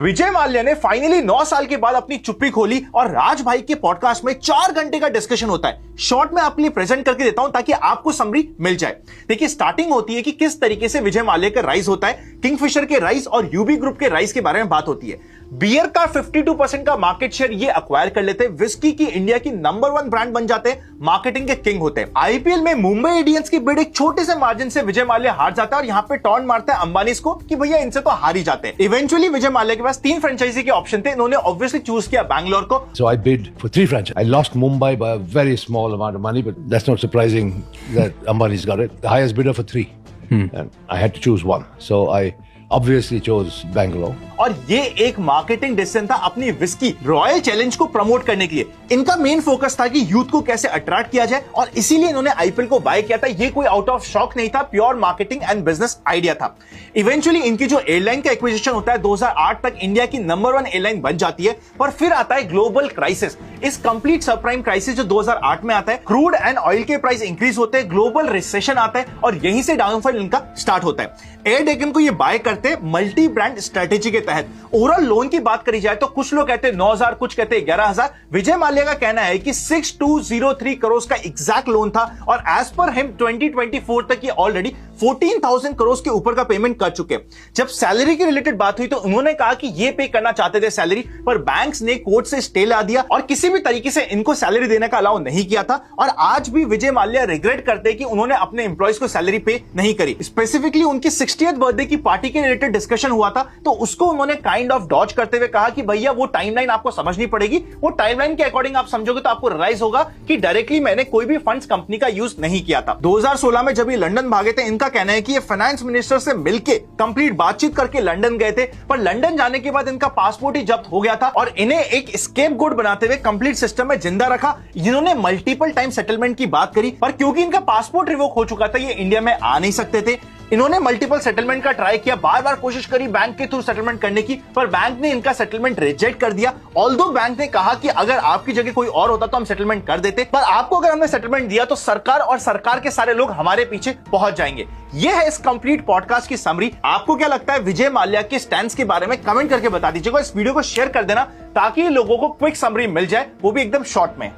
विजय माल्या ने फाइनली 9 साल के बाद अपनी चुप्पी खोली और राज भाई के पॉडकास्ट में 4 घंटे का डिस्कशन होता है। शॉर्ट में आपके लिए प्रेजेंट करके देता हूं ताकि आपको समरी मिल जाए। देखिए, स्टार्टिंग होती है कि किस तरीके से विजय माल्या का राइज होता है, किंगफिशर के राइज और यूबी ग्रुप के राइज के बारे में बात होती है। बियर का 52% का मार्केट शेयर ये अक्वायर कर लेते हैं, विस्की की इंडिया की नंबर 1 ब्रांड बन जाते हैं, मार्केटिंग के किंग होते हैं। आईपीएल में मुंबई इंडियंस की बिड एक छोटे से मार्जिन से विजय माल्या हार जाता है और यहां पे टॉन्ट मारता है अंबानी को कि भैया इनसे तो हार ही जाते हैं। इवेंचुअली विजय माल्या के पास 3 फ्रेंचाइजी के ऑप्शन थे, इन्होंने ऑब्वियसली चूज किया बैंगलोर को। So I bid for 3 franchises. I lost Mumbai by a very small amount of money, but that's not surprising that Ambani's got it. The highest bidder for 3. And I had to choose one. So I obviously chose Bangalore. और ये एक marketing decision था अपनी whisky royal challenge को promote करने के लिए। इनका मेन फोकस था कि यूथ को कैसे अट्रैक्ट किया जाए और इसीलिए इन्होंने आईपीएल को बाय किया था। ये कोई आउट ऑफ शॉक नहीं था, pure marketing and business idea था। इवेंचुअली इनकी जो एयरलाइन का एक्विजिशन होता है 2008 तक इंडिया की नंबर 1 एयरलाइन बन जाती है, पर फिर आता है ग्लोबल क्राइसिस। इस कंप्लीट सबप्राइम क्राइसिस जो 2008 में आता है, क्रूड एंड ऑयल के प्राइस इंक्रीज होते हैं, ग्लोबल रिसेशन आता है और यहीं से डाउनफॉल इनका स्टार्ट होता है। एयर डेकन को ये बाय करते मल्टी ब्रांड स्ट्रेटेजी के तहत। ओवरऑल लोन की बात करी जाए तो कुछ लोग कहते हैं 9,000, कुछ कहते हैं 11,000। विजय माल्या का कहना है कि 6,203 करोड़ का एग्जैक्ट लोन था और एज पर हिम 2024 तक ये ऑलरेडी 14,000 करोड़ के ऊपर का पेमेंट कर चुके। जब सैलरी की रिलेटेड बात हुई तो उन्होंने कहा कि ये पे करना चाहते थे सैलरी, पर बैंक्स ने कोर्ट से स्टे ला दिया और किसी भी तरीके से इनको सैलरी देने का अलाउ नहीं किया था। और आज भी विजय माल्या रिग्रेट करते हैं कि उन्होंने अपने एम्प्लॉइज को सैलरी पे नहीं करी। स्पेसिफिकली उनकी 60th बर्थडे की पार्टी के रिलेटेड डिस्कशन हुआ था तो उसको उन्होंने काइंड ऑफ डॉज करते हुए कहा कि भैया वो टाइमलाइन आपको समझनी पड़ेगी, वो टाइमलाइन के अकॉर्डिंग आप समझोगे तो आपको रियलाइज होगा कि डायरेक्टली मैंने कोई भी फंड्स कंपनी का यूज नहीं किया था। 2016 में जब ये लंदन भागे थे, इनका कहना है कि ये फाइनेंस मिनिस्टर से मिलके कंप्लीट बातचीत करके लंदन गए थे, पर लंदन जाने के बाद इनका पासपोर्ट ही जब्त हो गया था और इन्हें एक स्केपगोट बनाते हुए कंप्लीट सिस्टम में जिंदा रखा। इन्होंने मल्टीपल टाइम सेटलमेंट की बात करी, पर क्योंकि इनका पासपोर्ट रिवोक हो चुका था, ये इंडिया में आ नहीं सकते थे। इन्होंने मल्टीपल सेटलमेंट का ट्राई किया, बार बार कोशिश करी बैंक के थ्रू सेटलमेंट करने की, पर बैंक ने इनका सेटलमेंट रिजेक्ट कर दिया। ऑल्दो बैंक ने कहा कि अगर आपकी जगह कोई और होता तो हम सेटलमेंट कर देते, पर आपको अगर हमने सेटलमेंट दिया तो सरकार और सरकार के सारे लोग हमारे पीछे पहुंच जाएंगे। यह है इस कंप्लीट पॉडकास्ट की समरी। आपको क्या लगता है विजय माल्या के स्टैंड के बारे में कमेंट करके बता दीजिएगा। इस वीडियो को शेयर कर देना ताकि लोगों को क्विक समरी मिल जाए, वो भी एकदम शॉर्ट में।